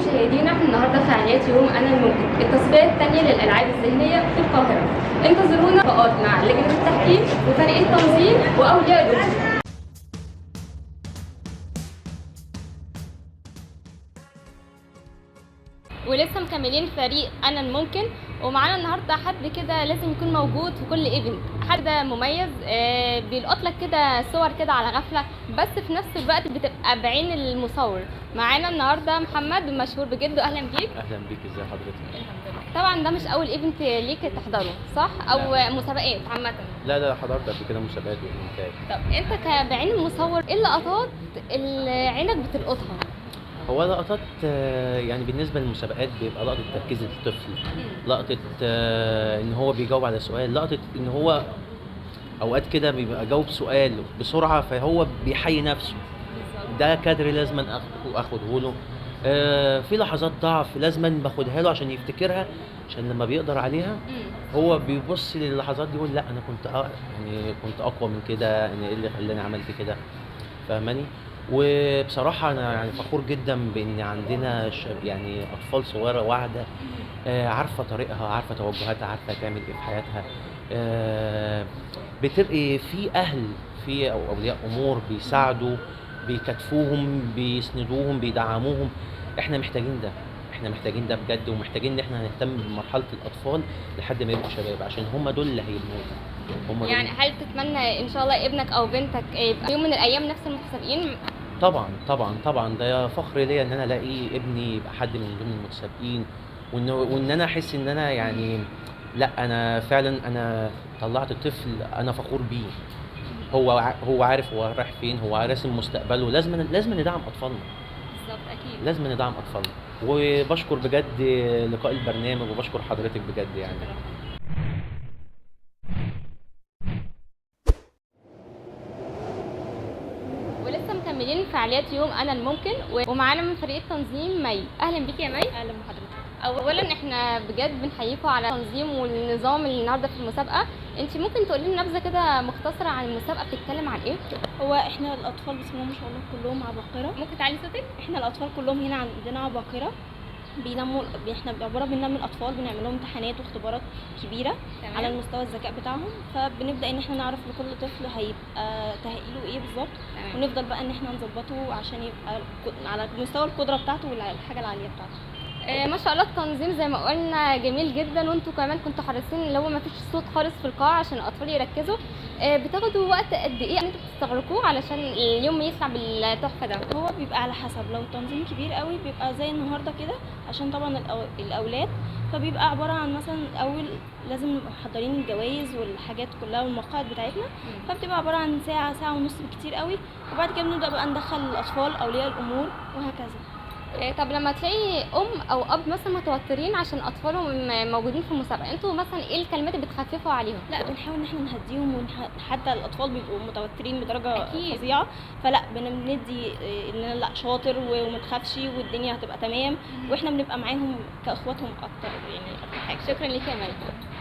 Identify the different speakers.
Speaker 1: مشاهدينا، احنا النهارده فعاليات يوم انا الممكن التصفيه الثانيه للالعاب الذهنيه في القاهره. انتظرونا لقاءات مع لجنه التحكيم وفريق التنظيم واولياء الامور. ولسه مكملين فريق انا الممكن، ومعانا النهارده حد كده لازم يكون موجود في كل ايفنت، حد مميز بيلقط لك كده صور كده على غفله، بس في نفس الوقت بتبقى بعين المصور. معانا النهارده محمد مشهور بجد، اهلا بيك.
Speaker 2: اهلا بيك، ازي حضرتك؟
Speaker 1: الحمد لله. طبعا ده مش اول ايفنت ليك تحضره صح؟ او
Speaker 2: لا.
Speaker 1: مسابقات عامه؟
Speaker 2: لا حضرت قبل كده مسابقات وايفنتات.
Speaker 1: طب انت بعين المصور ايه اللقطات اللي عينك بتلقطها؟
Speaker 2: هو لقطات يعني بالنسبه للمسابقات بيبقى لقطه تركيز الطفل، لقطه ان هو بيجاوب على سؤال، لقطه ان هو اوقات كده بيبقى جاوب سؤال بسرعه فهو بيحيي نفسه. ده كادر لازم اخده له. في لحظات ضعف لازم باخدها له عشان يفتكرها، عشان لما بيقدر عليها هو بيبص للحظات دي يقول لا انا كنت يعني كنت اقوى من كده، انا ايه اللي خلاني عملت كده، فاهماني؟ وبصراحه انا يعني فخور جدا بان عندنا يعني اطفال صغيره واعده، عارفه طريقها، عارفه توجهاتها، عارفه تعمل ايه في حياتها. بتبقى في اهل، في او اولياء امور بيساعدوا، بيكتفوهم، بيسندوهم، بيدعموهم. احنا محتاجين ده، احنا محتاجين ده بجد، ومحتاجين ان احنا نهتم بمرحله الاطفال لحد ما يبقوا شباب، عشان هم دول اللي هيبنوا. هم
Speaker 1: يعني هل تتمنى ان شاء الله ابنك او بنتك يبقى يوم من الايام نفس المتسابقين؟
Speaker 2: طبعا ده فخر ليا ان انا الاقي ابني يبقى حد من ضمن المتسابقين، وان انا احس ان انا يعني لا انا فعلا انا طلعت طفل انا فخور بيه. هو عارف هو رايح فين، هو راسم مستقبله. لازم ندعم اطفالنا،
Speaker 1: بالظبط اكيد
Speaker 2: لازم ندعم اطفالنا. وبشكر بجد لقاء البرنامج، وبشكر حضرتك بجد يعني.
Speaker 1: ولسه مكملين فعاليات يوم انا الممكن، ومعانا من فريق التنظيم مي. اهلا بيكي يا مي.
Speaker 3: اهلا بحضرتك.
Speaker 1: اولا احنا بجد بنحييكم على التنظيم والنظام اللي النهارده في المسابقه. انت ممكن تقولي لنا نبذه كده مختصره عن المسابقه بتتكلم عن ايه؟
Speaker 3: هو احنا الاطفال بسم الله ما شاء الله كلهم عباقره.
Speaker 1: ممكن تعلي صوتك؟
Speaker 3: احنا الاطفال كلهم هنا عندنا عباقره، بينموا. احنا عباره بننمي الاطفال، بنعمل لهم امتحانات واختبارات كبيره
Speaker 1: تمام.
Speaker 3: على المستوى الذكاء بتاعهم، فبنبدا ان احنا نعرف لكل طفل هيبقى تاهيله ايه بالظبط، ونفضل بقى ان احنا نظبطه عشان يبقى على مستوى القدره بتاعته والحاجه العاليه بتاعته.
Speaker 1: ما شاء الله التنظيم زي ما قلنا جميل جدا، وانتوا كمان كنتوا حريصين اللي هو ما فيش صوت خالص في القاعه عشان الاطفال يركزوا. بتاخدوا وقت قد ايه انتوا بتستغرقوه علشان اليوم يطلع بالتحفه ده؟
Speaker 3: هو بيبقى على حسب، لو التنظيم كبير قوي بيبقى زي النهارده كده عشان طبعا الاولاد، فبيبقى عباره عن مثلا اول لازم نبقى محضرين الجوائز والحاجات كلها والمقاعد بتاعتنا، فبتبقى عباره عن ساعه ونص بالكتير قوي، وبعد كده بنبدا بقى ندخل الاطفال اولياء الامور وهكذا.
Speaker 1: طب لما تلاقي او اب مثلا متوترين عشان اطفالهم موجودين في المسابقه، انتوا مثلا ايه الكلمات اللي بتخففوا عليهم؟
Speaker 3: لا بنحاول ان احنا نهديهم، حتى الاطفال بيبقوا متوترين بدرجه
Speaker 1: أكيد.
Speaker 3: فظيعه، فلا بندي ان لا شاطر وما تخافش والدنيا هتبقى تمام، واحنا بنبقى معاهم كاخواتهم اكتر يعني اكتر حاجه.
Speaker 1: شكرا ليك يا مي.